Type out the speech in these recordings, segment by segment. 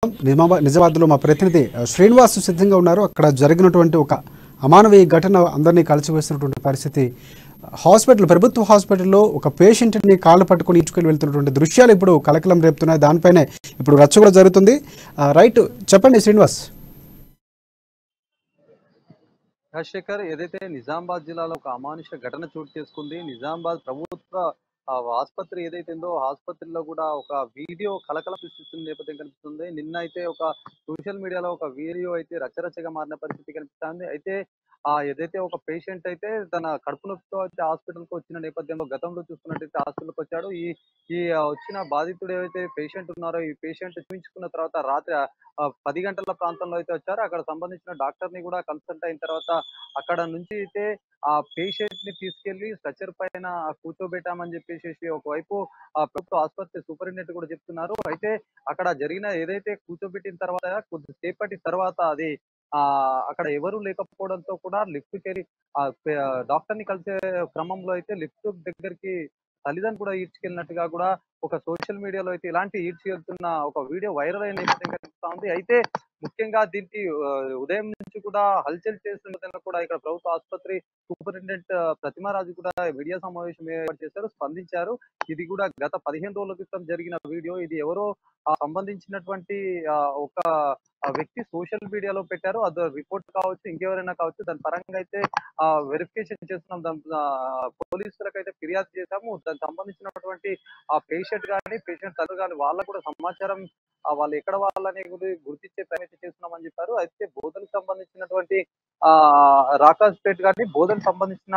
నిజామాబాద్లో మా ప్రతినిధి శ్రీనివాస్ సిద్ధంగా ఉన్నారు. అక్కడ జరిగినటువంటి ఒక అమానవీయ ఘటన అందరినీ కలిసివేస్తున్నటువంటి పరిస్థితి. ప్రభుత్వ హాస్పిటల్లో ఒక పేషెంట్ని కాళ్ళు పట్టుకొని ఈడ్చుకెళ్ళి వెళ్తున్నటువంటి దృశ్యాలు ఇప్పుడు కలకలం రేపుతున్నాయి. దానిపైనే ఇప్పుడు రచ్చ కూడా జరుగుతుంది. రైట్, చెప్పండి శ్రీనివాస్. రాజశేఖర్, ఏదైతే నిజామాబాద్ జిల్లాలో ఒక అమానుష ఘటన చోటు చేసుకుంది. నిజామాబాద్ ప్రభుత్వ ఆసుపత్రి ఏదైతే ఉందో ఆసుపత్రిలో కూడా ఒక వీడియో కలకలం సృష్టిస్తున్న నేపథ్యం కనిపిస్తుంది. నిన్న అయితే ఒక సోషల్ మీడియాలో ఒక వీడియో అయితే రచ్చరచ్చగా మారిన పరిస్థితి కనిపిస్తుంది. అయితే ఏదైతే ఒక పేషెంట్ అయితే తన కడుపు నొప్పితో అయితే హాస్పిటల్కి వచ్చిన నేపథ్యంలో గతంలో చూసుకున్నట్టయితే హాస్పిటల్కి వచ్చాడు. ఈ ఈ వచ్చిన బాధితుడు ఏవైతే పేషెంట్ ఉన్నారో ఈ పేషెంట్ చూపించుకున్న తర్వాత రాత్రి 10 గంటల ప్రాంతంలో అయితే వచ్చారు. అక్కడ సంబంధించిన డాక్టర్ ని కూడా కన్సల్ట్ అయిన తర్వాత అక్కడ నుంచి అయితే ఆ పేషెంట్ ని తీసుకెళ్లి స్ట్రెచర్ పైన కూర్చోబెట్టామని చెప్పేసి ఒకవైపు ఆ ప్రభుత్వ ఆసుపత్రి సూపరింటెండెంట్ కూడా చెప్తున్నారు. అయితే అక్కడ జరిగిన ఏదైతే కూర్చోబెట్టిన తర్వాత కొద్దిసేపటి తర్వాత అది అక్కడ ఎవరు లేకపోవడంతో కూడా లిఫ్ట్ కెళ్ళి డాక్టర్ ని కలిసే క్రమంలో అయితే లిఫ్ట్ దగ్గరికి తల్లిదండ్రులు కూడా ఈడ్చుకెళ్ళినట్టుగా కూడా ఒక సోషల్ మీడియాలో అయితే ఇలాంటి ఈడ్చుకెళ్తున్న ఒక వీడియో వైరల్ అయిన నేపథ్యం కనిపిస్తా ఉంది. అయితే ముఖ్యంగా దీనికి ఉదయం నుంచి కూడా హల్చల్ చేస్తున్న కూడా ఇక్కడ ప్రభుత్వ ఆసుపత్రి సూపరింటెండెంట్ ప్రతిమారాజు కూడా మీడియా సమావేశం ఏర్పాటు చేశారు, స్పందించారు. ఇది కూడా గత 15 రోజుల క్రితం జరిగిన వీడియో. ఇది ఎవరో సంబంధించినటువంటి ఒక వ్యక్తి సోషల్ మీడియాలో పెట్టారు. అది రిపోర్ట్ కావచ్చు, ఇంకెవరైనా కావచ్చు. దాని పరంగా అయితే వెరిఫికేషన్ చేస్తున్నాం. దాని పోలీసులకు అయితే ఫిర్యాదు చేశాము. దానికి సంబంధించినటువంటి ఆ పేషెంట్ కానీ పేషెంట్ తల్లి కానీ వాళ్ళకు కూడా సమాచారం వాళ్ళు ఎక్కడ వాళ్ళని గుర్తించే ప్రయత్నం చేస్తున్నామని చెప్పారు. అయితే బోధనకు సంబంధించినటువంటి రాకాజ్పేట్ కానీ బోధనకు సంబంధించిన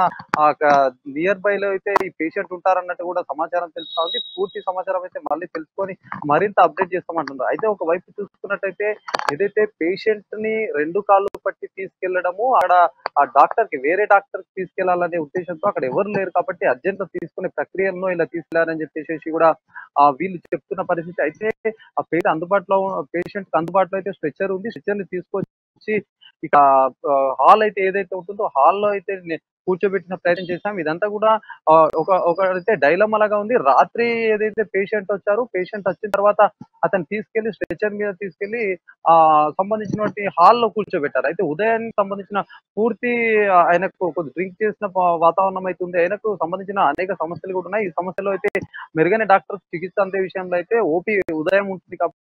నియర్ బై లో అయితే ఈ పేషెంట్ ఉంటారన్నట్టు కూడా సమాచారం తెలుస్తా ఉంది. పూర్తి సమాచారం అయితే మళ్ళీ తెలుసుకొని మరింత అప్డేట్ చేస్తామంటున్నారు. అయితే ఒకవైపు చూసుకున్నట్టయితే ఏదైతే పేషెంట్ ని 2 కాళ్ళు పట్టి తీసుకెళ్లడము అక్కడ ఆ డాక్టర్ కి వేరే డాక్టర్ కి తీసుకెళ్లాలనే ఉద్దేశంతో అక్కడ ఎవరు లేరు కాబట్టి అర్జెంట్ తీసుకునే ప్రక్రియలను ఇలా తీసుకెళ్లారని చెప్పేసి కూడా వీళ్ళు చెప్తున్న పరిస్థితి. అయితే ఆ పేషెంట్ అందుబాటులో అయితే స్ట్రెచర్ ఉంది. స్ట్రెచర్ ని తీసుకొచ్చి ఇక హాల్ అయితే ఏదైతే ఉంటుందో హాల్లో అయితే కూర్చోబెట్టిన ప్రయత్నం చేశాం. ఇదంతా కూడా ఒకైతే డైలమా లాగా ఉంది. రాత్రి ఏదైతే పేషెంట్ వచ్చారు, పేషెంట్ వచ్చిన తర్వాత అతను తీసుకెళ్లి స్ట్రెచర్ మీద తీసుకెళ్లి సంబంధించినటువంటి హాల్లో కూర్చోబెట్టారు. అయితే ఉదయానికి సంబంధించిన పూర్తి ఆయనకు కొద్ది డ్రింక్ చేసిన వాతావరణం అయితే ఉంది. ఆయనకు సంబంధించిన అనేక సమస్యలు కూడా ఉన్నాయి. ఈ సమస్యలో అయితే మెరుగైన డాక్టర్ చికిత్స అందే విషయంలో అయితే ఓపీ ఉదయం ఉంటుంది కాబట్టి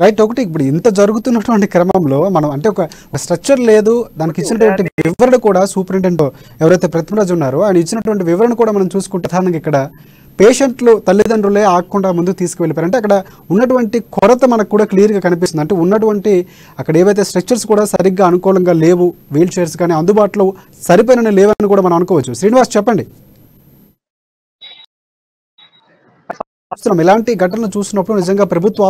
రైట్. ఒకటి ఇప్పుడు ఇంత జరుగుతున్నటువంటి క్రమంలో మనం అంటే ఒక స్ట్రక్చర్ లేదు, దానికి ఇచ్చినటువంటి వివరణ కూడా సూపరింటెండెంట్ ఎవరైతే ప్రతిమరాజు ఉన్నారో ఆయన ఇచ్చినటువంటి వివరణ కూడా మనం చూసుకుంటే ప్రధానంగా ఇక్కడ పేషెంట్లు తల్లిదండ్రులే ఆగకుండా ముందుకు తీసుకువెళ్ళిపోయారు. అంటే అక్కడ ఉన్నటువంటి కొరత మనకు కూడా క్లియర్గా కనిపిస్తుంది. అంటే ఉన్నటువంటి అక్కడ ఏవైతే స్ట్రక్చర్స్ కూడా సరిగ్గా అనుకూలంగా లేవు, వీల్ చైర్స్ కానీ అందుబాటులో సరిపోయిన లేవని కూడా మనం అనుకోవచ్చు. శ్రీనివాస్, చెప్పండి. ఇలాంటి ఘటనలు చూసినప్పుడు నిజంగా ప్రభుత్వ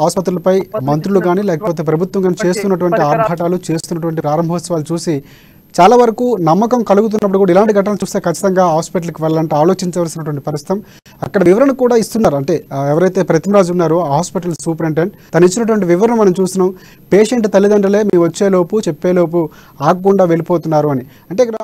ఆసుపత్రులపై మంత్రులు కానీ లేకపోతే ప్రభుత్వం కానీ చేస్తున్నటువంటి ఆర్భాటాలు, చేస్తున్నటువంటి ప్రారంభోత్సవాలు చూసి చాలా వరకు నమ్మకం కలుగుతున్నప్పుడు కూడా ఇలాంటి ఘటనలు చూస్తే ఖచ్చితంగా హాస్పిటల్కి వెళ్ళాలంటే ఆలోచించవలసినటువంటి పరిస్థితి. అక్కడ వివరణ కూడా ఇస్తున్నారు. అంటే ఎవరైతే ప్రతిమరాజు ఉన్నారో హాస్పిటల్ సూపరింటెండెంట్ తను ఇచ్చినటువంటి వివరణ మనం చూస్తున్నాం. పేషెంట్ తల్లిదండ్రులే మీ వచ్చేలోపు చెప్పేలోపు ఆగకుండా వెళ్ళిపోతున్నారు అని. అంటే ఇక్కడ